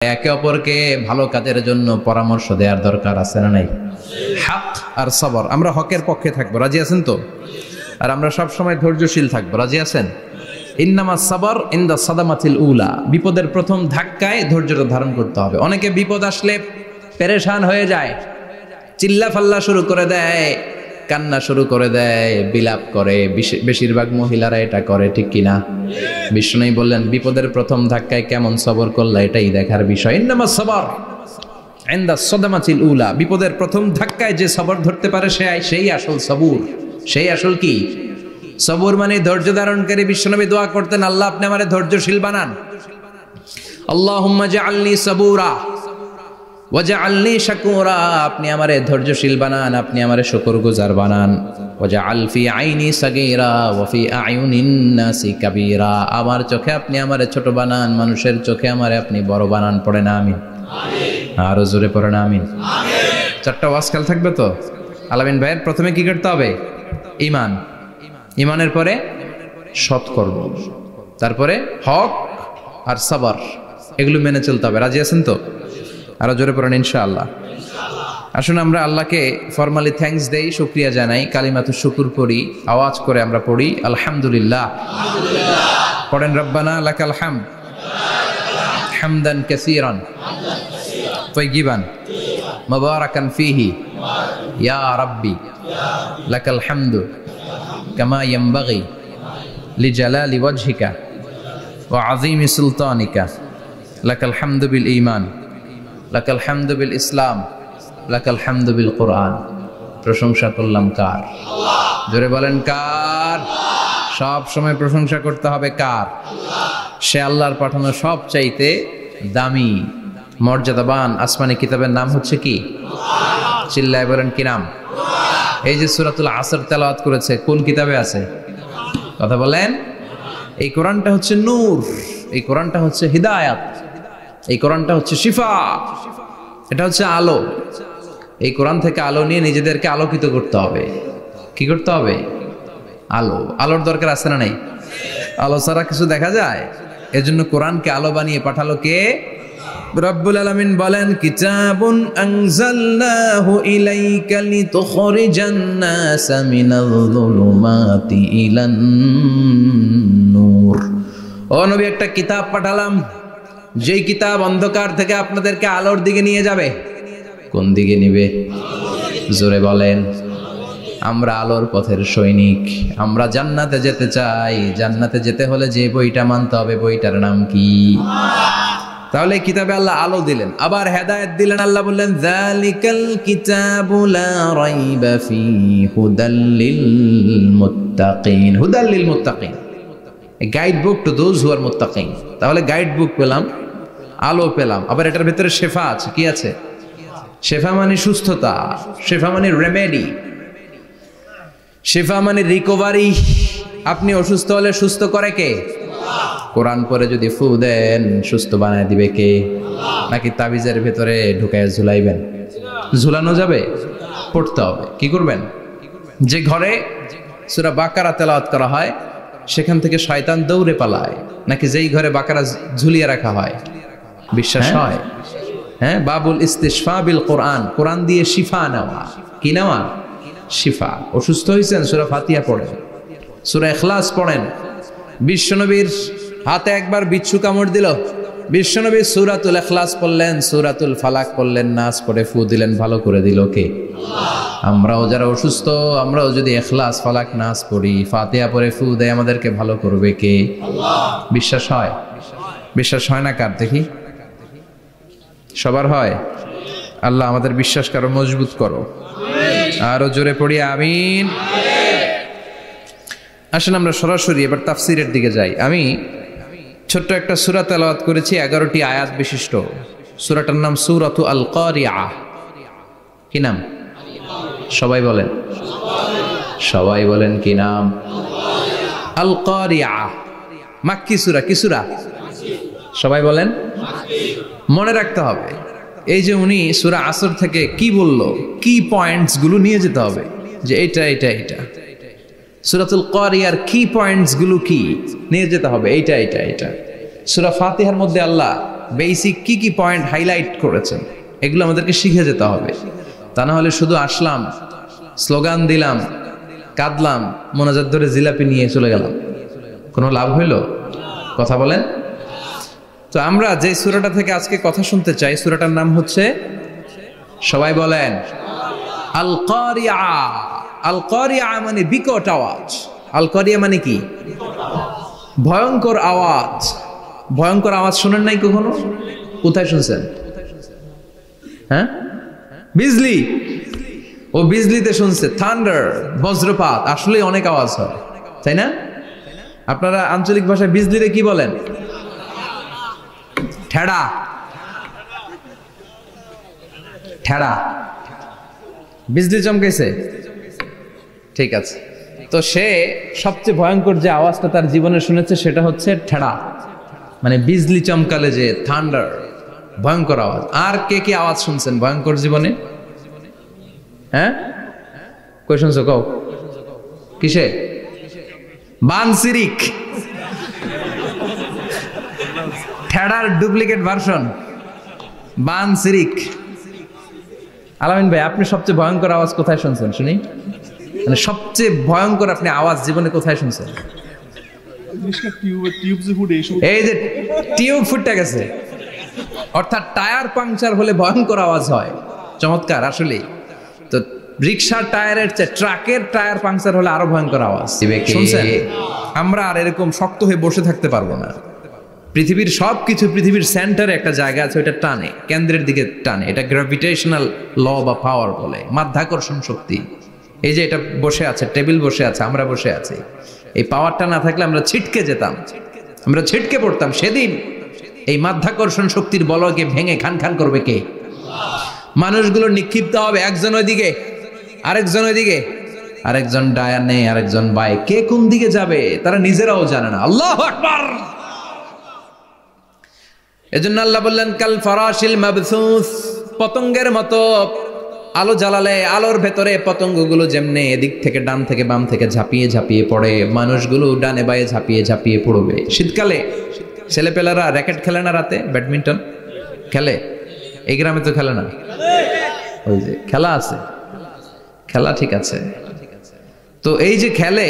একে অপরকে ভালো কাজের জন্য পরামর্শ দেওয়ার দরকার আছে না নাই? হক আর সবর, আমরা হকের পক্ষে থাকবো, রাজি আছেন তো? আর আমরা সব সময় ধৈর্যশীল থাকবো, রাজি আছেন? ইন্নামা সাবর ইনদা সাদামাতিল উলা, বিপদের প্রথম ধাক্কায় ধৈর্যটা ধারণ করতে হবে। অনেকে বিপদ আসলে পেরেশান হয়ে যায়, চিল্লা ফাল্লা শুরু করে দেয়, কান্না শুরু করে দেয়, বিলাপ করে। বেশিরভাগ মহিলারা এটা করে, ঠিক কিনা? বিষ্ণু বললেন বিপদের প্রথম ধাক্কায় কেমন সবর করলা এটাই দেখার বিষয়। ইন্নামা সাবর ইনদা সাদামাতিল উলা, বিপদের প্রথম ধাক্কায় যে সবর ধরতে পারে সেই আসল সবুর, সেই আসল কি সবুর, মানে ধৈর্য ধারণকারী। বিশ্বনবী দোয়া করতেন, আল্লাহ আপনি আমারে ধৈর্যশীল বানান, আল্লাহুম্মা জাআলনি সাবুরা ওয়াজআলনি শাকুরা, আপনি আমারে ধৈর্যশীল বানান, আপনি আমারে শুকরগুজার বানান। ওয়াজআল ফি আইনি সাগীরা ওয়া ফি আয়ুনিন নাসি কাবীরা, আমার চোখে আপনি আমারে ছোট বানান, মানুষের চোখে আমারে আপনি বড় বানান। পড়েন আমিন, আরো জোরে পড়েন আমিন। চারটা ওয়াজ কাল থাকবে তো। আলামিন ভাইয়ের প্রথমে কি করতে হবে? ঈমান, ঈমানের পরে সৎকর্ম, তারপরে হক আর সবর, এগুলো মেনে চলতে হবে। রাজি আছেন তো? আরো জোরে পড়েন ইনশাআল্লাহ। আসুন আমরা আল্লাহকে ফরমালি থ্যাঙ্কস দেই, শুকরিয়া জানাই, কালিমাতুশ শুকুর পড়ি, আওয়াজ করে আমরা পড়ি আলহামদুলিল্লাহ। পড়েন রব্বানা লাকাল হামদ হামদান কাসীরান তাইয়িবান মুবারাকান ফীহি ইয়া রাব্বি লাকাল হামদু কামা ইয়ানবাগি লিজালালি ওয়াজহিকা ওয়া আযীমি সুলতানিকা লাকাল হামদু বিল ঈমান লাকাল হামদু বিল ইসলাম লাকাল হামদু বিল কোরআন। প্রশংসা করলাম কার? জোরে বলেন কার? সব সময় প্রশংসা করতে হবে কার? সে আল্লাহর পাঠানো সব চাইতে দামি মর্যাদাবান আসমানি কিতাবের নাম হচ্ছে কি? চিল্লায় বলেন কি নাম? এই যে সূরাতুল আসর তেলাওয়াত করেছে, কোন কিতাবে আছে? কথা বলেন। এই কোরআনটা হচ্ছে নূর, এই কোরআনটা হচ্ছে হিদায়াত, এই কোরআনটা হচ্ছে শিফা, এটা হচ্ছে আলো। এই কোরআন থেকে আলো নিয়ে নিজেদেরকে আলোকিত করতে হবে। কি করতে হবে? আলো। আলোর দরকার আছে না নাই? আলো ছাড়া কিছু দেখা যায়? এজন্য কোরআনকে আলো বানিয়ে পাঠালো কে? রব্বুল আলামিন বলেন, কিতাবুন আনজালনাহু ইলাইকা লিতুখরিজান নাসা মিনাল যুলুমাতি ইলান নূর। ও নবী, একটা কিতাব পাঠালাম, যেই কিতাব অন্ধকার থেকে আপনাদেরকে আলোর দিকে নিয়ে যাবে। কোন দিকে নিবে? জোরে বলেন। আমরা আলোর পথের সৈনিক, আমরা জান্নাতে যেতে চাই। জান্নাতে যেতে হলে যে বইটা মানতে হবে, বইটার নাম কি? তাহলে কিতাবে আল্লাহ আলো দিলেন, আবার হেদায়েত দিলেন। আল্লাহ বললেন, যালিকাল কিতাবু লা রাইবা ফীহি হুদাল লিল মুত্তাকিন। হুদাল লিল মুত্তাকিন, a guide book to those who are muttaqin। তাহলে গাইড বুক পেলাম, আলো পেলাম, আবার এটার ভিতরে শেফা আছে। কি আছে? শেফা মানে সুস্থতা, শেফা মানে রেমেডি, শেফা মানে রিকভারি। আপনি অসুস্থ হলে সুস্থ করে কে? কোরআন পরে যদি ফু দেন, সুস্থ বানায় দিবে কে? নাকি তাবিজের ভেতরে ঢুকায় ঝুলাইবেন? ঝুলানো যাবে? পড়তে হবে। কি করবেন? যে ঘরে সূরা বাকারা তেলাওয়াত করা হয় সেখান থেকে শয়তান দৌড়ে পালায়, নাকি যেই ঘরে বাকারা ঝুলিয়ে রাখা হয়? বিশ্বাস হয়? হ্যাঁ, বাবুল ইস্তিশফা বিল কোরআন, কোরআন দিয়ে শিফা নেওয়া। কি নেওয়া? শিফা। অসুস্থ হয়েছেন, সূরা ফাতিহা পড়েন, সূরা ইখলাস পড়েন। বিশ্বনবীর হাতে একবার বিচ্ছু কামড় দিল, বিশ্বনবী সূরাতুল ইখলাস পড়লেন, সূরাতুল ফালাক পড়লেন, নাস পড়ে ফু দিলেন, ভালো করে দিল কে? আমরাও যারা অসুস্থ, আমরাও যদি ইখলাস ফালাক নাস পড়ি, ফাতিহা পড়ে ফু দেয়, আমাদেরকে ভালো করবে কে? বিশ্বাস হয়? বিশ্বাস হয় না কার? দেখি সবার হয়? আল্লাহ আমাদের বিশ্বাস করো, মজবুত করো। আরো জোরে পড়ি আমিন। আসেন আমরা সরাসরি এবার তাফসিরের দিকে যাই। আমি ছোট্ট একটা সূরা তেলাওয়াত করেছি, 11টি আয়াত বিশিষ্ট। সূরাটার নাম সূরাতু আল কারিআ। কি নাম? সবাই বলেন, সবাই বলেন কি নাম? আল কারিআ। মাক্কি সূরা। কি সূরা? সবাই বলেন। মনে রাখতে হবে, এই যে উনি সূরা আসর থেকে কি বলল, কি পয়েন্টস গুলো নিয়ে যেতে হবে, যে এটা এটা এটা। সূরাতুল কারিয়ার কি পয়েন্টস গুলো কি নিয়ে যেতে হবে, এইটা এটা এটা। সূরা ফাতিহার মধ্যে আল্লাহ বেসিক কি কি পয়েন্ট হাইলাইট করেছেন এগুলো আমাদেরকে শিখে যেতে হবে। তা না হলে শুধু আসলাম, স্লোগান দিলাম, কাঁদলাম, মোনাজাত ধরে জিলাপি নিয়ে চলে গেলাম, কোনো লাভ হইল? কথা বলেন। তো আমরা যে সূরাটা থেকে আজকে কথা শুনতে চাই, সূরাটার নাম হচ্ছে, সবাই বলেন, আল কারিয়া। আল কারিয়া মানে বিকট আওয়াজ। আল কারিয়া মানে কি? ভয়ঙ্কর আওয়াজ। ভয়ঙ্কর আওয়াজ শোনেন নাই কখনো? কোথায় শুনছেন? হ্যাঁ, বিজলি। ও বিজলিতে শুনছে, থান্ডার, বজ্রপাত। আসলে অনেক আওয়াজ হয়, তাই না? আপনারা আঞ্চলিক ভাষায় বিজলিতে কি বলেন? ঠেড়া। ঠেড়া। বিজলি চমকেছে, ঠিক আছে। তো সে সবচেয়ে ভয়ঙ্কর যে আওয়াজটা তার জীবনে শুনেছে সেটা হচ্ছে ঠেড়া, মানে বিজলি চমকালে যে থান্ডার, ভয়ঙ্কর আওয়াজ। আর কে কি আওয়াজ শুনছেন ভয়ঙ্কর জীবনে? হ্যাঁ, কই শুনছো? কও কিসে? বানসিরিক, ঠেড়ার ডুপ্লিকেট ভার্সন বানসিরিক। আলামিন ভাই, আপনি সবচেয়ে ভয়ঙ্কর আওয়াজ কোথায় শুনছেন শুনি? মানে সবচেয়ে ভয়ঙ্কর আপনি আওয়াজ জীবনে কোথায় শুনছেন? এই যে টিউব ফুটে গেছে, অর্থাৎ টায়ার পাংচার হলে ভয়ঙ্কর আওয়াজ হয়। চমৎকার। আসলে তো রিক্সার টায়ারের চেয়ে ট্রাকের টায়ার পাংচার হলে আরো ভয়ঙ্কর আওয়াজ শুনছেন। আমরা আর এরকম শক্ত হয়ে বসে থাকতে পারবো না। পৃথিবীর সবকিছু, পৃথিবীর সেন্টারে একটা জায়গা আছে, ওইটা টানে, কেন্দ্রের দিকে টানে। এটা গ্র্যাভিটেশনাল ল বা পাওয়ার বলে, মাধ্যাকর্ষণ শক্তি। এই যে এটা বসে আছে, টেবিল বসে আছে, আমরা বসে আছি, এই পাওয়ারটা না থাকলে আমরা ছিটকে যেতাম, আমরা ছিটকে পড়তাম। সেদিন এই মাধ্যাকর্ষণ শক্তির বলকে ভেঙে খান খান করবে কে? মানুষগুলো নিক্ষিপ্ত হবে, একজন ওইদিকে, আরেকজন ওইদিকে, আরেকজন ডায়ানে, আরেকজন বায়ে। কে কোন দিকে যাবে তারা নিজেরাও জানে না। আল্লাহু আকবার। এজন্য আল্লাহ বললেন, কাল ফারাশিল মাবসুস, পতঙ্গের মতো। আলো জ্বালালে আলোর ভেতরে পতঙ্গগুলো যেমনে এদিক থেকে ডান থেকে বাম থেকে ঝাঁপিয়ে ঝাঁপিয়ে পড়ে, মানুষগুলো ডানে বায়ে ঝাঁপিয়ে ঝাঁপিয়ে পড়বে। শীতকালে ছেলেপেলারা র্যাকেট খেলে না, রাতে ব্যাডমিন্টন খেলে। এই গ্রামে তো খেলে না, ওই যে খেলা আছে, খেলা ঠিক আছে। তো এই যে খেলে,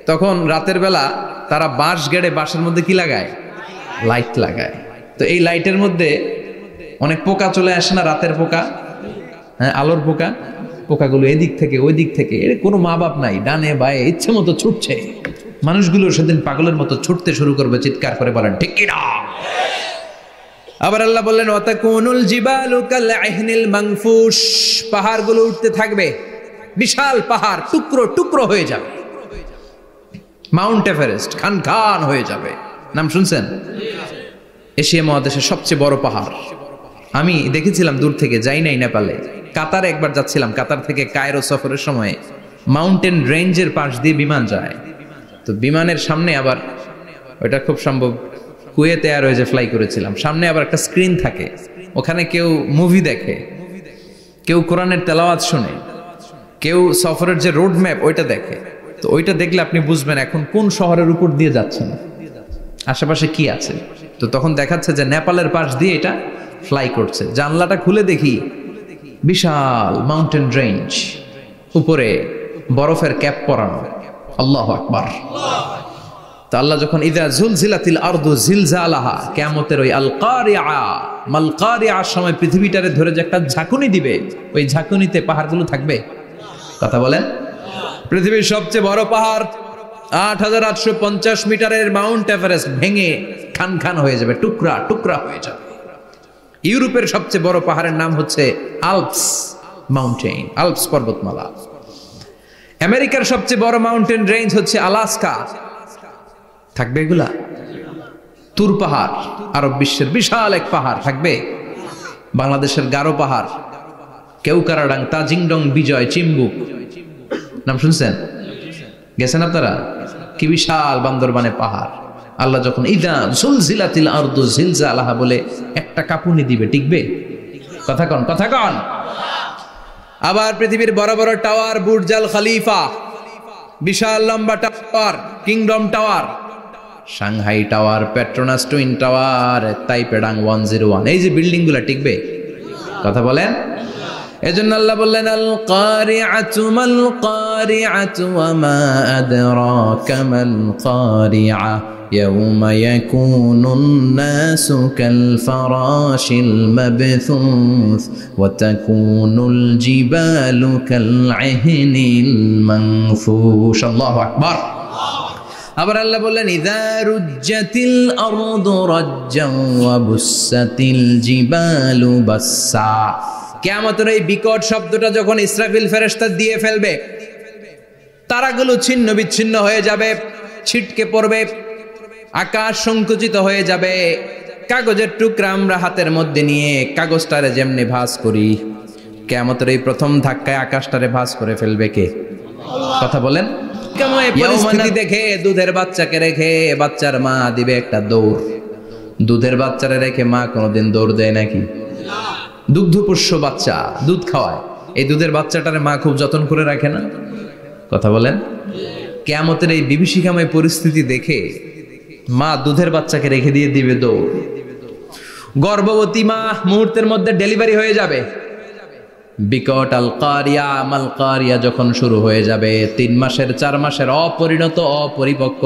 তখন রাতের বেলা তারা বাঁশ গেড়ে, বাঁশের মধ্যে কি লাগায়? লাইট লাগায়। তো এই লাইটের মধ্যে অনেক পোকা চলে আসে না, রাতের পোকা, হ্যাঁ, আলোর পোকা। পোকাগুলো এদিক থেকে ওই দিক থেকে, এর কোনো মা বাপ নাই, ডানে বায়ে ইচ্ছে মতো ছুটছে। মানুষগুলো সেদিন পাগলের মতো ছুটতে শুরু করবে, চিৎকার করে বলেন ঠিক কি না? আবার আল্লাহ বললেন, ওয়াতাকুনুল জিবালু কাল ইহনিল মানফুশ, পাহাড়গুলো উঠতে থাকবে, বিশাল পাহাড় টুকরো টুকরো হয়ে যাবে। মাউন্ট এভারেস্ট খান খান হয়ে যাবে। নাম শুনছেন? এশিয়া মহাদেশের সবচেয়ে বড় পাহাড়। আমি দেখেছিলাম দূর থেকে, যাই নাই নেপালে। কাতারে একবার যাচ্ছিলাম, কাতার থেকে কায়রো সফরের সময় মাউন্টেন রেঞ্জের পাশ দিয়ে বিমান যায়। তো বিমানের সামনে আবার, ওইটা খুব সম্ভব কুয়েতে এয়ারওয়েজে ফ্লাই করেছিলাম, সামনে আবার একটা স্ক্রিন থাকে, ওখানে কেউ মুভি দেখে, কেউ কোরআনের তেলাওয়াত শুনে, কেউ সফরের যে রোড ম্যাপ ওইটা দেখে। তো ওইটা দেখলে আপনি বুঝবেন এখন কোন শহরের উপর দিয়ে যাচ্ছেন, আশেপাশে কি আছে। তো তখন দেখাচ্ছে যে নেপালের পাশ দিয়ে এটা ফ্লাই করছে। জানলাটা খুলে দেখি বিশাল মাউন্টেন রেঞ্জ, উপরে বরফের ক্যাপ পরানো। আল্লাহু আকবার। তো আল্লাহ যখন ইযা জুলজিলাতিল আরদু জিলজালাহা, কিয়ামতের ওই আল কারিআ মাল কারিআর সময় পৃথিবীটারে ধরে যে একটা ঝাঁকুনি দিবে, ওই ঝাঁকুনিতে পাহাড়গুলো থাকবে। কথা বলেন। পৃথিবীর সবচেয়ে বড় পাহাড় ৮৮৫০ মিটারের মাউন্ট এভারেস্ট ভেঙে খান খান হয়ে যাবে, টুকরা টুকরা হয়ে যাবে। ইউরোপের সবচেয়ে বড় পাহাড়ের নাম হচ্ছে আল্পস মাউন্টেন, আল্পস পর্বতমালা। আমেরিকার সবচেয়ে বড় মাউন্টেন রেঞ্জ হচ্ছে আলাস্কা। থাকবে এগুলা? তুর পাহাড়, আরব বিশ্বের বিশাল এক পাহাড় থাকবে। বাংলাদেশের গারো পাহাড়, কেউকারাডাং, তাজিংডং, বিজয়, চিম্বুক, নাম শুনছেন? গেছেন আপনারা? কি বিশাল বান্দরবানে পাহাড়। আল্লাহ যখন ইদা জুলজিলাতিল আরদু জিলজালাহা বলে একটা কাঁপুনি দিবে, টিকবে? কথা কন, কথা কন। আবার পৃথিবীর বড় বড় টাওয়ার, বুর্জ আল খলিফা, বিশাল লম্বা tower, Kingdom Tower, Shanghai Tower, Petronas Twin Tower, তাইপেডাং 101, এই যে বিল্ডিংগুলো টিকবে? কথা বলেন। এজন্য আল্লাহ বললেন আল কারিআতু মাল কারিআতু ওয়া মা আদরাকা মাল কারিআ ইয়াউমা ইয়াকুনুন নাসু কাল ফারাশিল মাবথুস ওয়া তাকুনুল জিবালু কাল ইহনিল মানফুশ। আল্লাহু আকবার। আবার আল্লাহ বললেন ইযা রুজ্জাতিল আরদু রাজ্জান ওয়া বুসাতিল জিবালু বাসসা। কিয়ামতের এই বিকট শব্দটা যখন ইসরাফিল ফেরেশতা দিয়ে ফেলবে, তারাগুলো ছিন্ন বিচ্ছিন্ন হয়ে যাবে, ছিটকে পড়বে, আকাশ সংকুচিত হয়ে যাবে। কাগজের টুকরা আমরা হাতের মধ্যে নিয়ে কাগজটারে যেমনি ভাঁজ করি, কিয়ামতের এই প্রথম ধাক্কায় আকাশটারে ভাঁজ করে ফেলবে কে? কথা বলেন। কেমন এই পরিস্থিতি দেখে দুধের বাচ্চাকে রেখে বাচ্চার মা দিবে একটা দৌড়। দুধের বাচ্চারে রেখে মা কোনোদিন দৌড় দেয় নাকি? দুগ্ধপোষ্য বাচ্চা, দুধ খাওয়ায়, এই দুধের বাচ্চাটারে মা খুব যত্ন করে রাখে না? কথা বলেন। কিয়ামতের এই বিভীষিকাময় পরিস্থিতি দেখে মা দুধের বাচ্চাকে রেখে দিয়ে দিবে দৌড়। গর্ভবতী মা মুহূর্তের মধ্যে ডেলিভারি হয়ে যাবে। বিকট আল কারিয়া মাল কারিয়া যখন শুরু হয়ে যাবে, 3 মাসের 4 মাসের অপরিণত অপরিপক্ক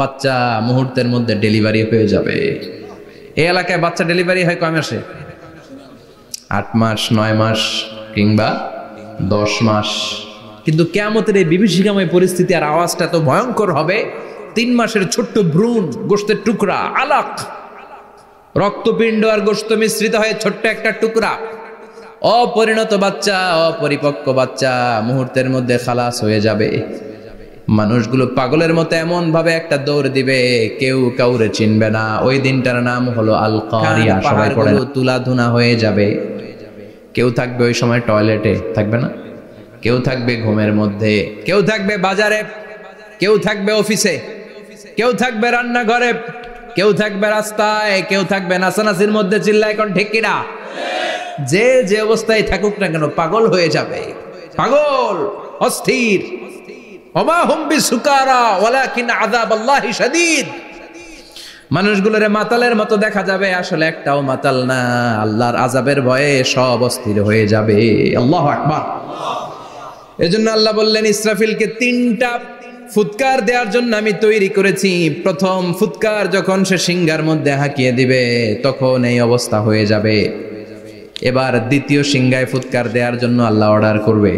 বাচ্চা মুহূর্তের মধ্যে ডেলিভারি হয়ে যাবে। এই এলাকায় বাচ্চা ডেলিভারি হয় কয় মাসে? 8 মাস, 9 মাস কিংবা 10 মাস। কিন্তু কিয়ামতের এই বিভীষিকাময় পরিস্থিতি আর আওয়াজটা তো ভয়ঙ্কর হবে। 3 মাসের ছোট্ট ভ্রূণ, গোশতের টুকরা, আলাক, রক্তপিণ্ড আর গোশত মিশ্রিত হয়ে ছোট্ট একটা টুকরা, অপরিণত বাচ্চা, অপরিপক্ক বাচ্চা মুহূর্তের মধ্যে খালাস হয়ে যাবে। মানুষগুলো পাগলের মতো এমন ভাবে একটা দৌড় দিবে, কেউ কাউরে চিনবে না। ওই দিনটার নাম হলো আল কারিয়া। পাহাড়গুলো তুলাধুনা হয়ে যাবে। কেউ থাকবে ওই সময় টয়লেটে, থাকবে না? কেউ থাকবে ঘুমের মধ্যে, কেউ থাকবে বাজারে, কেউ থাকবে অফিসে, কেউ থাকবে রান্নাঘরে, কেউ থাকবে রাস্তায়, কেউ থাকবে নাচানাচির মধ্যে। চিল্লায় এখন ঠিক কিনা? যে যে অবস্থায় থাকুক না কেন পাগল হয়ে যাবে। পাগল, অস্থির। ওমা হুম বিসুকারা ওয়ালাকিন আযাবাল্লাহি শাদীদ। মানুষগুলোরে মাতালের মতো দেখা যাবে, আসলে একটাও মাতাল না। আল্লাহর আযাবের ভয়ে সব অস্থির হয়ে যাবে। আল্লাহু আকবার। এজন্য আল্লাহ বললেন ইসরাফিলকে 3টা ফুৎকার দেওয়ার জন্য আমি তৈরি করেছি। প্রথম ফুৎকার যখন সে সিংহার মধ্যে হাঁকিয়ে দিবে, তখন এই অবস্থা হয়ে যাবে। এবার দ্বিতীয় সিংহায় ফুৎকার দেওয়ার জন্য আল্লাহ অর্ডার করবে।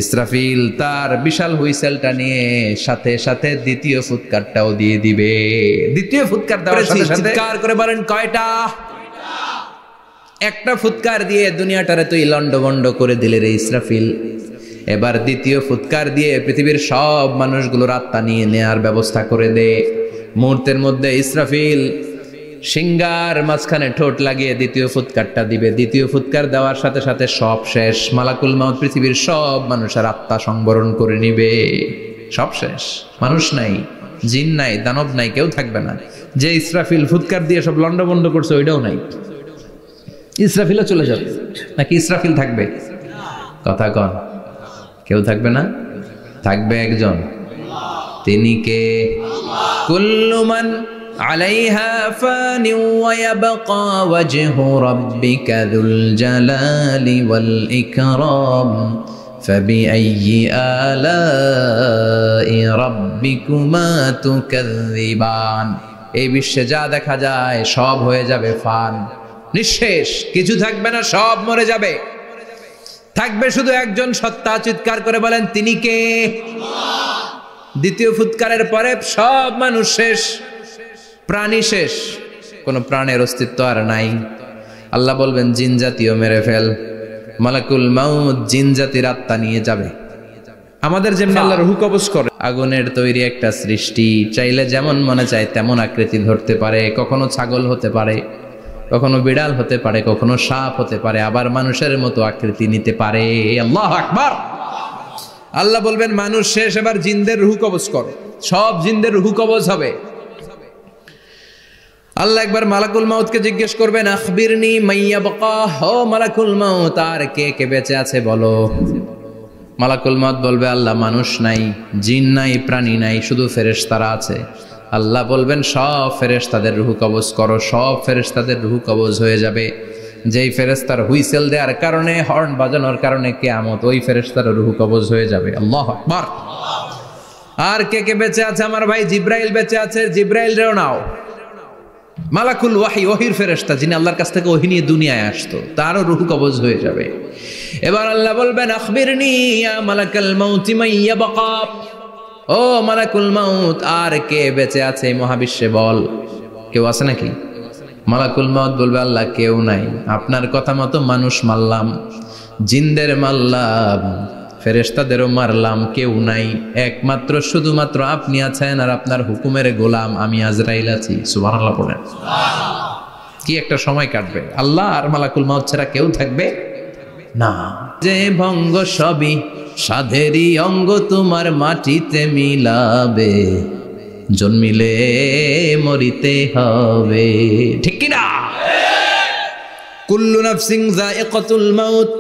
ইসরাফিল তার বিশাল হুইসেলটা নিয়ে সাথে সাথে দ্বিতীয় ফুৎকারটাও দিয়ে দিবে। দ্বিতীয় ফুৎকার দেওয়ার সাথে সাথে চিৎকার করে বলেন কয়টা? একটা ফুৎকার দিয়ে দুনিয়াটারে তুই লন্ডভন্ড করে দিলে রে ইসরাফিল। এবার দ্বিতীয় ফুৎকার দিয়ে পৃথিবীর সব মানুষগুলোর আত্মা নিয়ে নেয়ার ব্যবস্থা করে দে। মুহূর্তের মধ্যে ইসরাফিল সিংহার মাঝখানে ঠোঁট লাগিয়ে দ্বিতীয় ফুৎকারটা দিবে। দ্বিতীয় ফুৎকার দেওয়ার সাথে সাথে সব শেষ। মালাকুল মাউত পৃথিবীর সব মানুষের আত্মা সংবরণ করে নিবে। সব শেষ, মানুষ নাই, জিন নাই, দানব নাই, কেউ থাকবে না। যে ইসরাফিল ফুৎকার দিয়ে সব লন্ডভন্ড করছে ওইটাও নাই। ইসরাফিলও চলে যাবে নাকি ইসরাফিল থাকবে? কথা কন। কেউ থাকবে না, থাকবে একজন। তিনি কে? কুল্লু মান আলাইহা ফানি ওয়া ইয়াবকা ওয়াজহু রাব্বিকা যুল জালালি ওয়াল ইকরাম ফাবিআইয়ি আলাই রাব্বিকুমা তুকাযযিবান। এই বিশ্বে যা দেখা যায় সব হয়ে যাবে ফান, নিঃশেষ, কিছু থাকবে না, সব মরে যাবে। থাকবে শুধু একজন সত্তা। চিৎকার করে বলেন তিনি কে? দ্বিতীয় ফুৎকারের পরে সব মানুষ শেষ, প্রাণী শেষ, কোনো প্রাণের অস্তিত্ব আর নাই। আল্লাহ বলবেন জিন জাতীয় মেরে ফেল। মালাকুল মাউত জিন জাতির আত্মা নিয়ে যাবে। আমাদের যেমন আল্লাহ রূহ কবজ করে, আগুনের তৈরি একটা সৃষ্টি, চাইলে যেমন মনে চায় তেমন আকৃতি ধরতে পারে। কখনো ছাগল হতে পারে, কখনো বিড়াল হতে পারে, কখনো সাপ হতে পারে, আবার মানুষের মতো আকৃতি নিতে পারে। আল্লাহু আকবার। আল্লাহ বলবেন মানুষ শেষ, এবার জিনদের রূহ কবজ করো। সব জিনদের রূহ কবজ হবে। আল্লাহ একবার মালাকুল মাউতকে জিজ্ঞেস করবেন আখবিরনি মাইয়া বাকা। ও মালাকুল মাউত, আর কে কে বেঁচে আছে বলো। মালাকুল মাউত বলবে আল্লাহ মানুষ নাই, জিন নাই, প্রাণী নাই, শুধু ফেরেশতারা আছে। আল্লাহ বলবেন সব ফেরেশতাদের রূহ কবজ করো, সব ফেরেশতাদের রূহ কবজ হয়ে যাবে। যেই ফেরেশতার হুইসেল দেওয়ার কারণে, হর্ন বাজানোর কারণে কিয়ামত, ওই ফেরেশতার রূহ কবজ হয়ে যাবে। আল্লাহু আকবার। আর কে কে বেঁচে আছে? আমার ভাই জিব্রাইল বেঁচে আছে, জিব্রাইল রেও নাও। মালাকুল ওয়াহি, ওহির ফেরেশতা, যিনি আল্লাহর কাছ থেকে ওহী নিয়ে দুনিয়ায় আসতো, তারও রূহ কবজ হয়ে যাবে। এবার আল্লাহ বলবেন আখবিরনি ইয়া মালাকাল মাউতি মান ইয়াবকা, ও মালাকুল মাউত, আর কে বেঁচে আছে এই মহাবিশ্বে বল? কেউ আছে নাকি? মালাকুল মাউত বলবে আল্লাহ কেউ নাই, আপনার কথা মতো মানুষ মারলাম, জিনদের মারলাম, ফেরেশতাদেরও মারলাম, কেউ নাই, একমাত্র শুধুমাত্র আপনি আছেন, আর আপনার হুকুমের গোলাম আমি আজরাইল আছি। সুবহানাল্লাহ পড়েন। কি একটা সময় কাটবে! আল্লাহ আর মালাকুল মাউত ছাড়া কেউ থাকবে না। যে ভঙ্গ সবই সাধেরই অঙ্গ, তোমার মাটিতে মিলাবে, জন্মিলে মরিতে হবে। ঠিক কি না? কুল্লু নাফসিন যায়িকাতুল মাউত,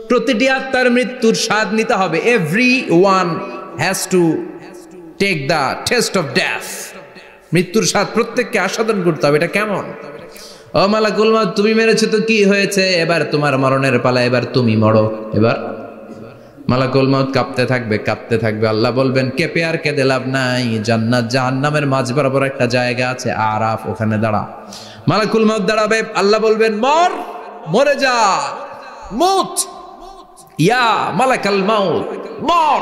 প্রতিটি আত্মার মৃত্যুর স্বাদ নিতে হবে। Everyone has to take the taste of death. মৃত্যুর স্বাদ প্রত্যেককে আস্বাদন করতে হবে। এটা কেমন? ও মালাকুল মাউত, তুমি মেরেছো তো কি হয়েছে, এবার তোমার মরণের পালা, এবার তুমি মরো। এবার মালাকুল মাউত কাঁপতে থাকবে, কাঁপতে থাকবে। আল্লাহ বলবেন কেঁপে আর কেঁদে লাভ নাই, জান্নাত জাহান্নামের মাঝ বরাবর একটা জায়গা আছে, আরাফ, ওখানে দাঁড়া। মালাকুল মাউত দাঁড়াবে, আল্লাহ বলবেন মর, মরে যা, মুত, ইয়া মালাকাল মাউত, মর,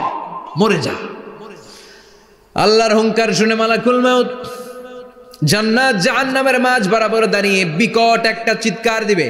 মরে যা। আল্লাহর হুঙ্কার শুনে মালাকুল মাউত জান্নাত জাহান্নামের মাঝ বরাবর দাঁড়িয়ে বিকট একটা চিৎকার দিবে।